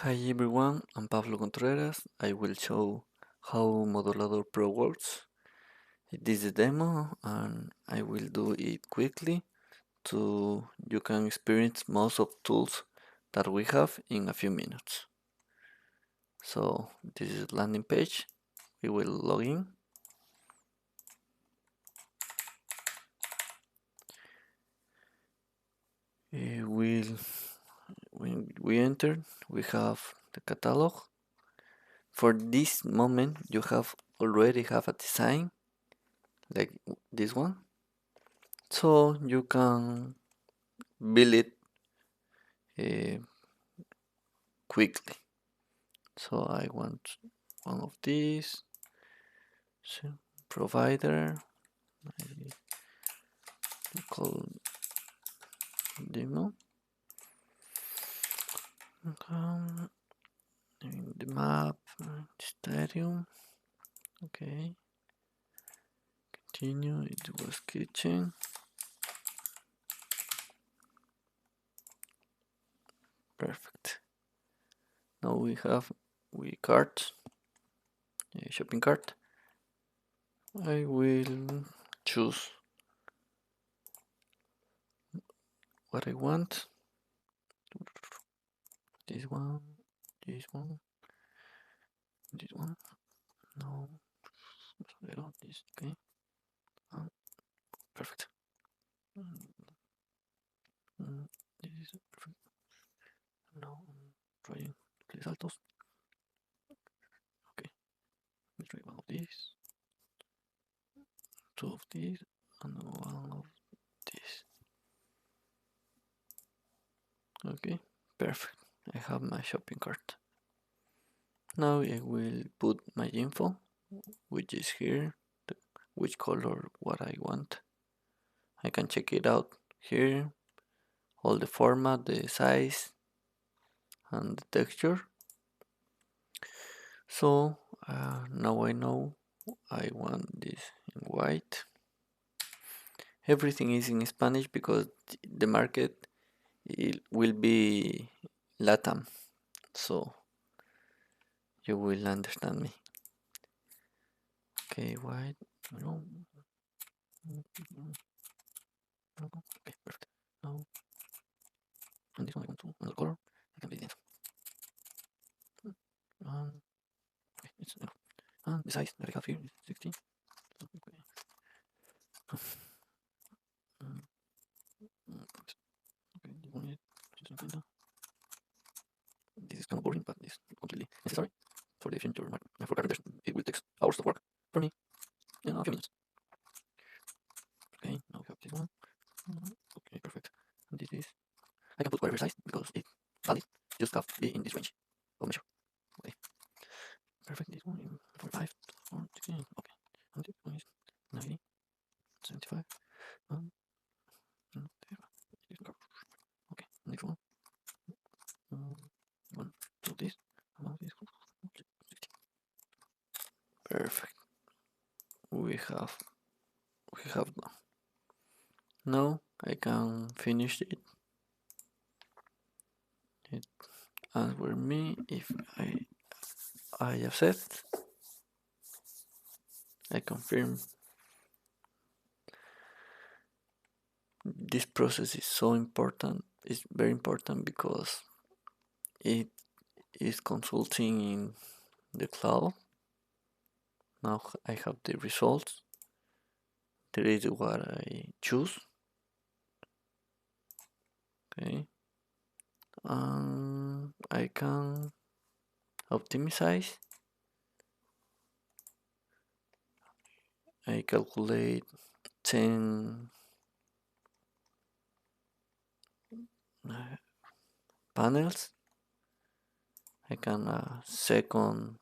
Hi everyone, I'm Pablo Contreras. I will show how ModuladorPro works. This is a demo and I will do it quickly so you can experience most of tools that we have in a few minutes. So this is landing page. We will log in. When we enter, we have the catalog. For this moment, you already have a design like this one. So you can build it uh, quickly. So I want one of these. So provider, I call demo. In the map, stadium. Okay. Continue. It was kitchen. Perfect. Now we cart, shopping cart. I will choose what I want. This one, this one, this one. No, this. Okay. Perfect. This is perfect. Now I'm trying click saltos. Okay, let's try one of these, two of these, and one of this. Okay, perfect. I have my shopping cart. Now I will put my info, which is here, which color, what I want. I can check it out here, all the format, the size, and the texture. So now I know I want this in white. Everything is in Spanish because the market will be Latam, so you will understand me. Okay, white. No. Okay, perfect. Now, and this one I want to another color. I can be this. Okay, it's enough. And the size that I have here is 16. Okay. Okay, this one is 16. This is kind of boring, but it's completely necessary for the future. For carpenters, it will take hours of work for me in a few minutes. Okay, now we have this one. Okay, perfect. And this is, I can put whatever size because it's valid. Just have to be in this range of measure. Okay, perfect. This one is 45 or 16. Okay, and this one is 90, 75. And okay, next one. One, two, this. And this. Perfect. We have now I can finish it. It answer me if I accept. I confirm. This process is so important. It's very important because it is consulting in the cloud. Now I have the results. There is what I choose. Okay, I can optimize. I calculate 10 panels. I can second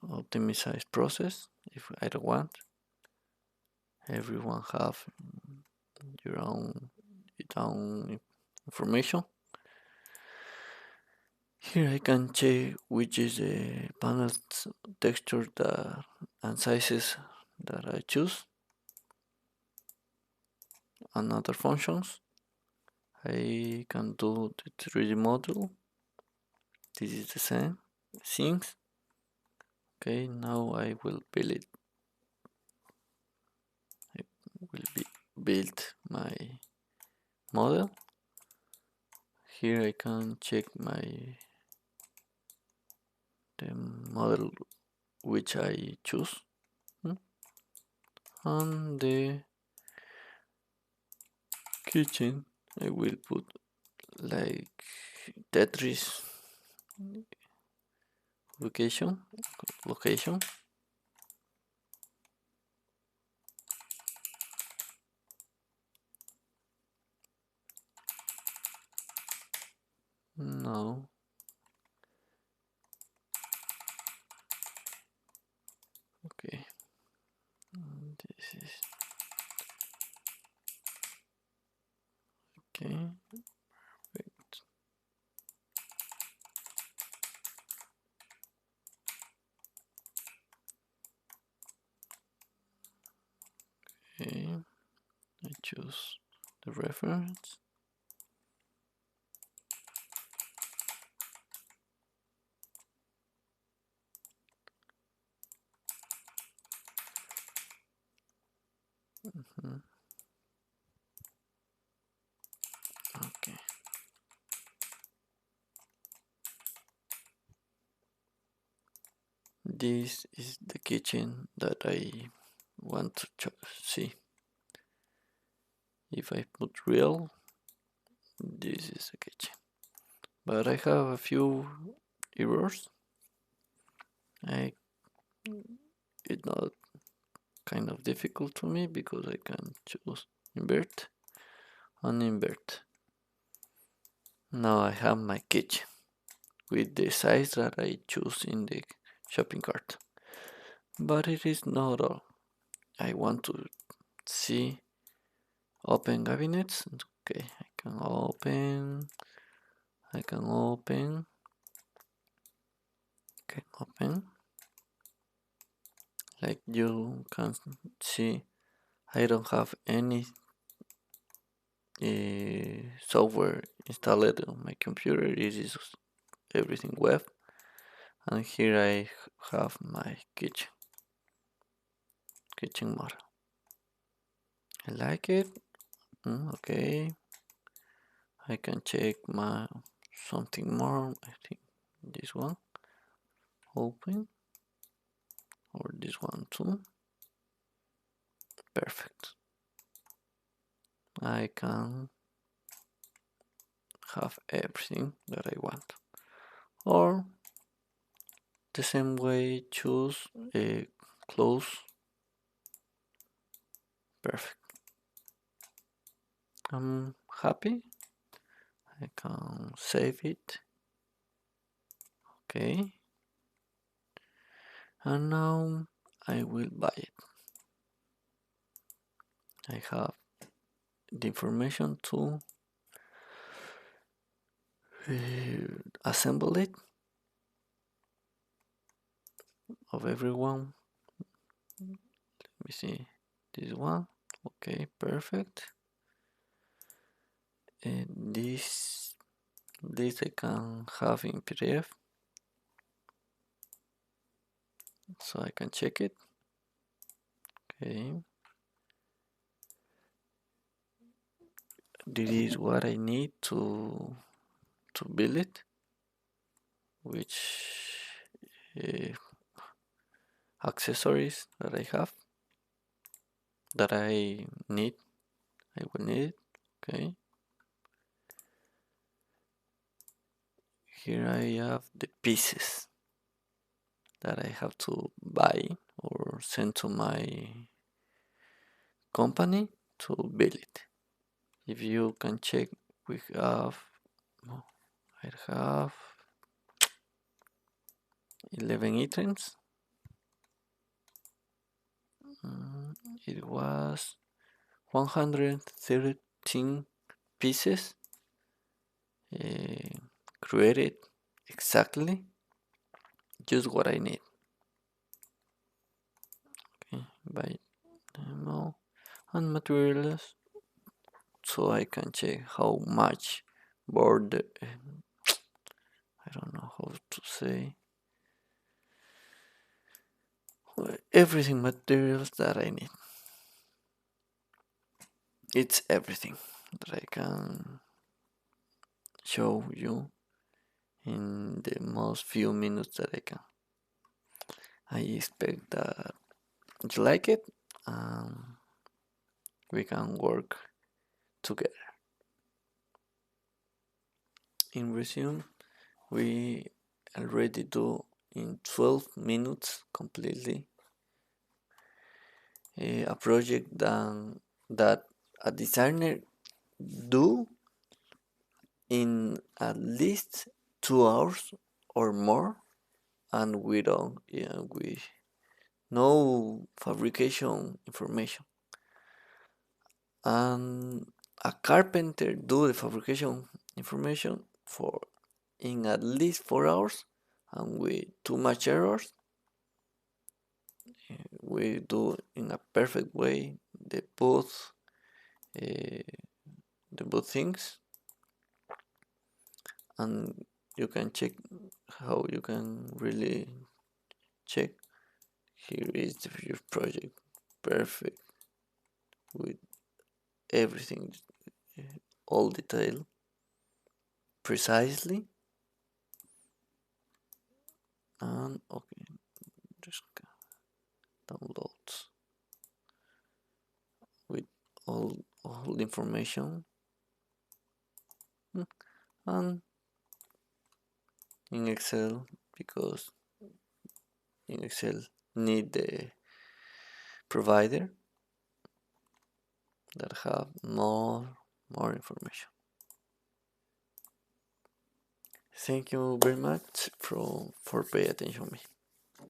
optimize process if I don't want. Everyone have your own information. Here I can check which is the panel texture and sizes that I choose and other functions. I can do the 3D model. This is the same things. Okay, now I will build it. I will build my model. Here I can check the model which I choose. On the kitchen I will put like Tetris location. No. Okay. This is okay. Perfect. Okay. I choose the reference. Okay. This is the kitchen that I want to see. If I put real, this is the kitchen. But I have a few errors. It's not kind of difficult to me because I can choose invert and invert. Now I have my kitchen with the size that I choose in the shopping cart. But it is not all. I want to see open cabinets. Okay, I can open. Like you can see, I don't have any software installed on my computer. It is everything web. And here I have my kitchen model. I like it. Okay. I can check my something more. I think this one open or this one too. Perfect. I can have everything that I want. Or the same way choose a close. Perfect. I'm happy. I can save it. Okay. And now I will buy it. I have the information to assemble it of everyone. Let me see this one. Okay, perfect. And this I can have in PDF, so I can check it. Okay, this is what I need to build it. Which accessories that I have that I need. I will need it. Okay. Here I have the pieces that I have to buy or send to my company to build it. If you can check, we have I have 11 items. It was 113 pieces created exactly just what I need. Okay, by demo and materials. so I can check how much board, I don't know how to say, everything materials that I need. It's everything that I can show you in the most few minutes that I can. I expect that you like it and we can work together. In resume, we already do in 12 minutes completely a project that a designer do in at least 2 hours or more, and we don't, yeah, we no fabrication information, and a carpenter do the fabrication information for in at least 4 hours, and with too much errors we do in a perfect way uh, the both things, and you can check how you can really check. Here is your project, perfect, with everything, all detail, precisely, and okay, just downloads with all the information, and in Excel, because in Excel need the provider that have more information. Thank you very much for paying attention to me.